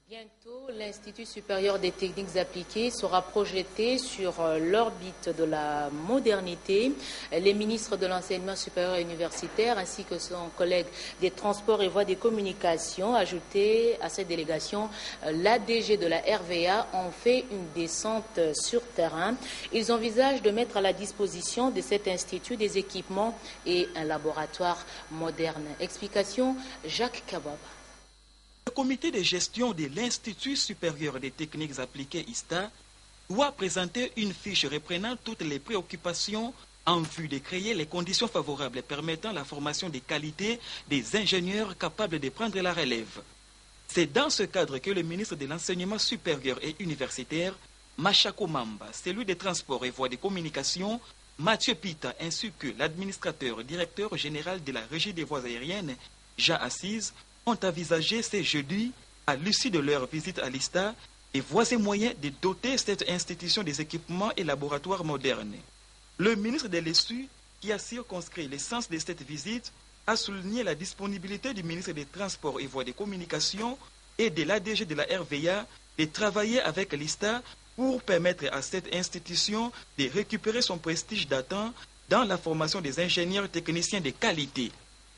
Bientôt, l'Institut supérieur des techniques appliquées sera projeté sur l'orbite de la modernité. Les ministres de l'enseignement supérieur et universitaire ainsi que son collègue des transports et voies des communications, ajouté à cette délégation, l'ADG de la RVA, ont fait une descente sur terrain. Ils envisagent de mettre à la disposition de cet institut des équipements et un laboratoire moderne. Explication, Jacques Kabab. Le comité de gestion de l'Institut supérieur des techniques appliquées ISTA doit présenter une fiche reprenant toutes les préoccupations en vue de créer les conditions favorables permettant la formation de qualité des ingénieurs capables de prendre la relève. C'est dans ce cadre que le ministre de l'Enseignement supérieur et universitaire, Machako Mamba, celui des Transports et Voies de Communication, Mathieu Pita, ainsi que l'administrateur directeur général de la Régie des voies aériennes, Jean Assise, ont envisagé ce jeudi, à l'issue de leur visite à l'ISTA, et voies et moyens de doter cette institution des équipements et laboratoires modernes. Le ministre de l'ESU, qui a circonscrit l'essence de cette visite, a souligné la disponibilité du ministre des Transports et Voies de Communication et de l'ADG de la RVA de travailler avec l'ISTA pour permettre à cette institution de récupérer son prestige datant dans la formation des ingénieurs techniciens de qualité.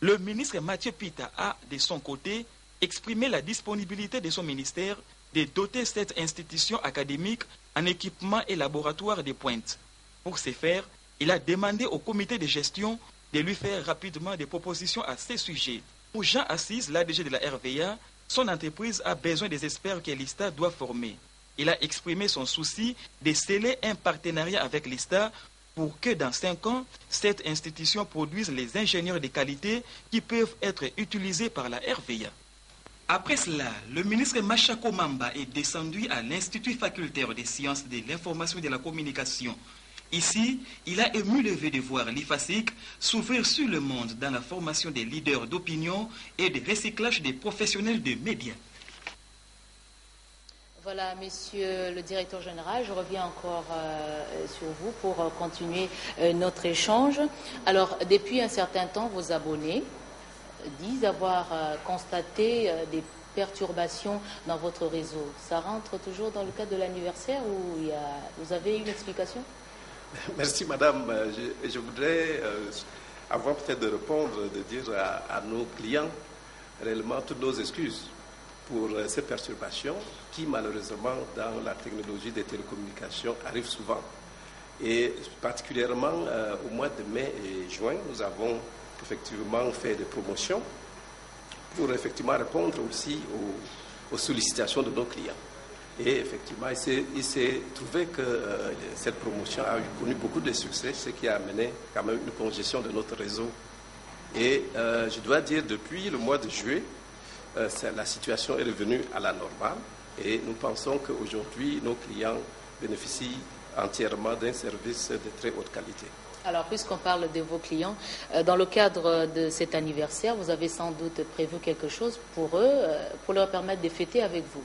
Le ministre Mathieu Pita a, de son côté, exprimé la disponibilité de son ministère de doter cette institution académique en équipements et laboratoires de pointe. Pour ce faire, il a demandé au comité de gestion de lui faire rapidement des propositions à ce sujet. Pour Jean Assise, l'ADG de la RVA, son entreprise a besoin des experts que l'ISTA doit former. Il a exprimé son souci de sceller un partenariat avec l'ISTA pour que dans 5 ans, cette institution produise les ingénieurs de qualité qui peuvent être utilisés par la RVA. Après cela, le ministre Machako Mamba est descendu à l'Institut facultaire des sciences de l'information et de la communication. Ici, il a ému le vœu de voir l'IFASIC s'ouvrir sur le monde dans la formation des leaders d'opinion et de recyclage des professionnels de médias. Voilà, monsieur le directeur général, je reviens encore sur vous pour continuer notre échange. Alors, depuis un certain temps, vos abonnés disent avoir constaté des perturbations dans votre réseau. Ça rentre toujours dans le cadre de l'anniversaire ou vous avez une explication? Merci, madame. Je voudrais, avant peut-être de répondre, de dire à nos clients réellement toutes nos excuses pour ces perturbations qui, malheureusement, dans la technologie des télécommunications, arrivent souvent. Et particulièrement au mois de mai et juin, nous avons effectivement fait des promotions pour effectivement répondre aussi aux sollicitations de nos clients. Et effectivement, il s'est trouvé que cette promotion a connu beaucoup de succès, ce qui a amené quand même une congestion de notre réseau. Et je dois dire, depuis le mois de juillet, la situation est revenue à la normale et nous pensons qu'aujourd'hui, nos clients bénéficient entièrement d'un service de très haute qualité. Alors, puisqu'on parle de vos clients, dans le cadre de cet anniversaire, vous avez sans doute prévu quelque chose pour eux, pour leur permettre de fêter avec vous.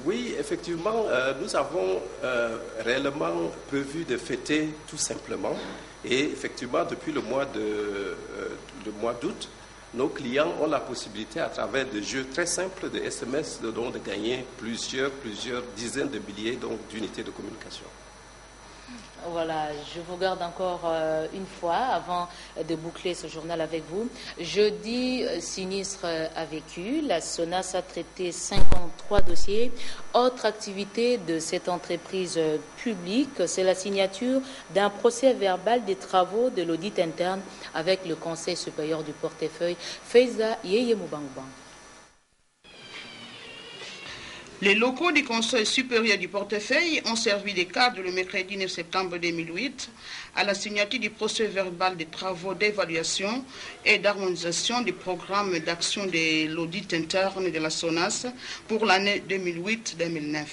Oui, effectivement, nous avons réellement prévu de fêter tout simplement. Et effectivement, depuis le mois d'août, nos clients ont la possibilité, à travers des jeux très simples de SMS, de gagner plusieurs dizaines de milliers d'unités de communication. Voilà, je vous garde encore une fois avant de boucler ce journal avec vous. Jeudi, sinistre a vécu. La SONAS a traité 53 dossiers. Autre activité de cette entreprise publique, c'est la signature d'un procès verbal des travaux de l'audit interne avec le Conseil supérieur du portefeuille, Faiza Yeyemoubangbang. Les locaux du Conseil supérieur du portefeuille ont servi de cadre le mercredi 9 septembre 2008 à la signature du procès verbal des travaux d'évaluation et d'harmonisation du programme d'action de l'audit interne de la SONAS pour l'année 2008-2009.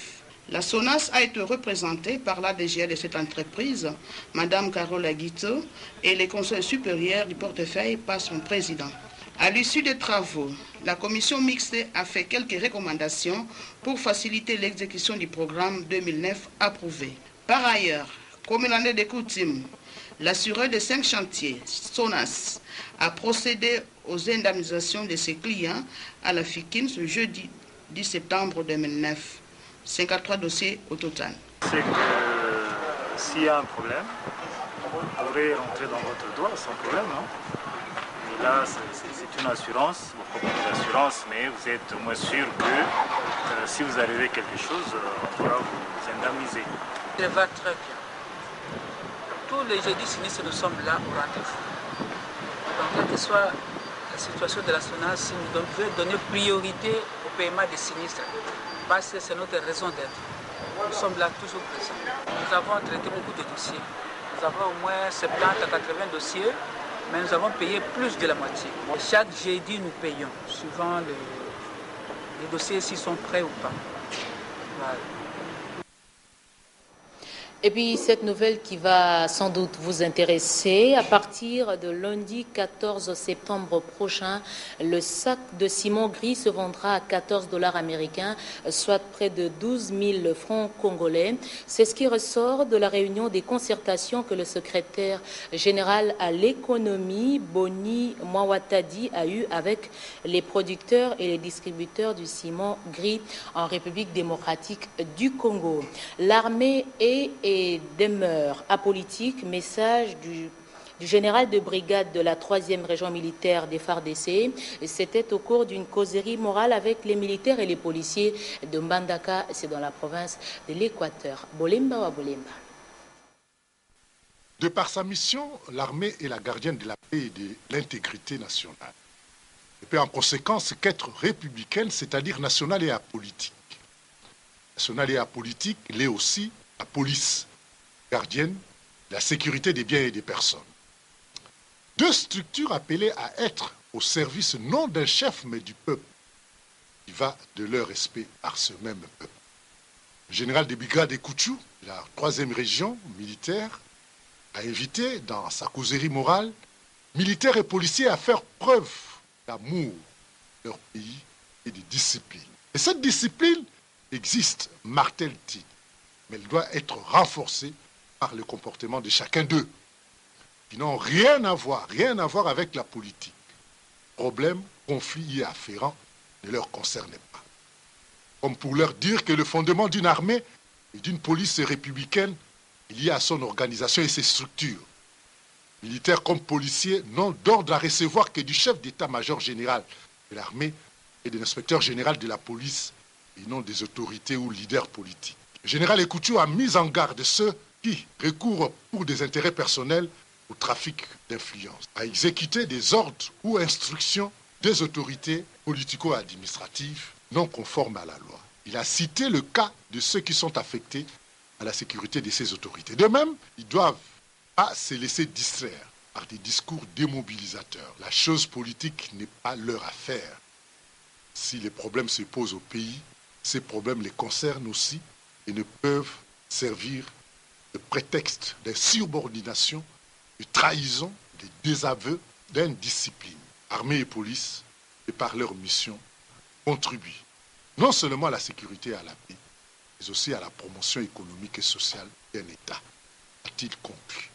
La SONAS a été représentée par l'ADG de cette entreprise, Mme Carole Aguito, et le Conseil supérieur du portefeuille par son président. À l'issue des travaux, la commission mixte a fait quelques recommandations pour faciliter l'exécution du programme 2009 approuvé. Par ailleurs, comme l'année de coutume, l'assureur de 5 chantiers, SONAS, a procédé aux indemnisations de ses clients à la FICIN ce jeudi 10 septembre 2009. 53 dossiers au total. C'est que s'il y a un problème, vous pourrez rentrer dans votre droit sans problème. Hein. Et là, c'est une assurance, vous proposez l'assurance, mais vous êtes au moins sûr que si vous arrivez quelque chose, on pourra vous indemniser. Ça va très bien. Tous les jeudis sinistres, nous sommes là au rendez-vous. Donc, quelle que soit la situation de la SONAS, nous devons donner priorité au paiement des sinistres. Parce que c'est notre raison d'être. Nous sommes là toujours présents. Nous avons traité beaucoup de dossiers. Nous avons au moins 70 à 80 dossiers, mais nous avons payé plus de la moitié. Chaque jeudi, nous payons, suivant les dossiers s'ils sont prêts ou pas. Voilà. Et puis cette nouvelle qui va sans doute vous intéresser, à partir de lundi 14 septembre prochain, le sac de ciment gris se vendra à 14 $ américains, soit près de 12 000 francs congolais. C'est ce qui ressort de la réunion des concertations que le secrétaire général à l'économie, Boni Mwawatadi, a eu avec les producteurs et les distributeurs du ciment gris en République démocratique du Congo. L'armée et demeure apolitique, message du général de brigade de la 3e région militaire des FARDC. C'était au cours d'une causerie morale avec les militaires et les policiers de Mbandaka, c'est dans la province de l'Équateur. Bolemba wa Bolemba. De par sa mission, l'armée est la gardienne de la paix et de l'intégrité nationale. Et puis en conséquence, qu'être républicaine, c'est-à-dire nationale et apolitique. Nationale et apolitique, il est aussi la police, gardienne de la sécurité des biens et des personnes. Deux structures appelées à être au service non d'un chef mais du peuple, qui va de leur respect par ce même peuple. Le général de brigade Ekouchou, de la 3e région militaire, a invité dans sa causerie morale militaires et policiers à faire preuve d'amour de leur pays et de discipline. Et cette discipline existe, martèle-t-il, mais elle doit être renforcée par le comportement de chacun d'eux, qui n'ont rien à voir avec la politique. Problèmes, conflits y afférents ne leur concernent pas. Comme pour leur dire que le fondement d'une armée et d'une police républicaine est lié à son organisation et ses structures. Militaires comme policiers n'ont d'ordre à recevoir que du chef d'état-major général de l'armée et de l'inspecteur général de la police, et non des autorités ou leaders politiques. Le général Ekouchou a mis en garde ceux qui recourent pour des intérêts personnels au trafic d'influence, à exécuter des ordres ou instructions des autorités politico-administratives non conformes à la loi. Il a cité le cas de ceux qui sont affectés à la sécurité de ces autorités. De même, ils doivent pas se laisser distraire par des discours démobilisateurs. La chose politique n'est pas leur affaire. Si les problèmes se posent au pays, ces problèmes les concernent aussi et ne peuvent servir de prétexte d'insubordination, de trahison, de désaveu, d'indiscipline. Armée et police, et par leur mission, contribuent non seulement à la sécurité et à la paix, mais aussi à la promotion économique et sociale d'un État, a-t-il conclu.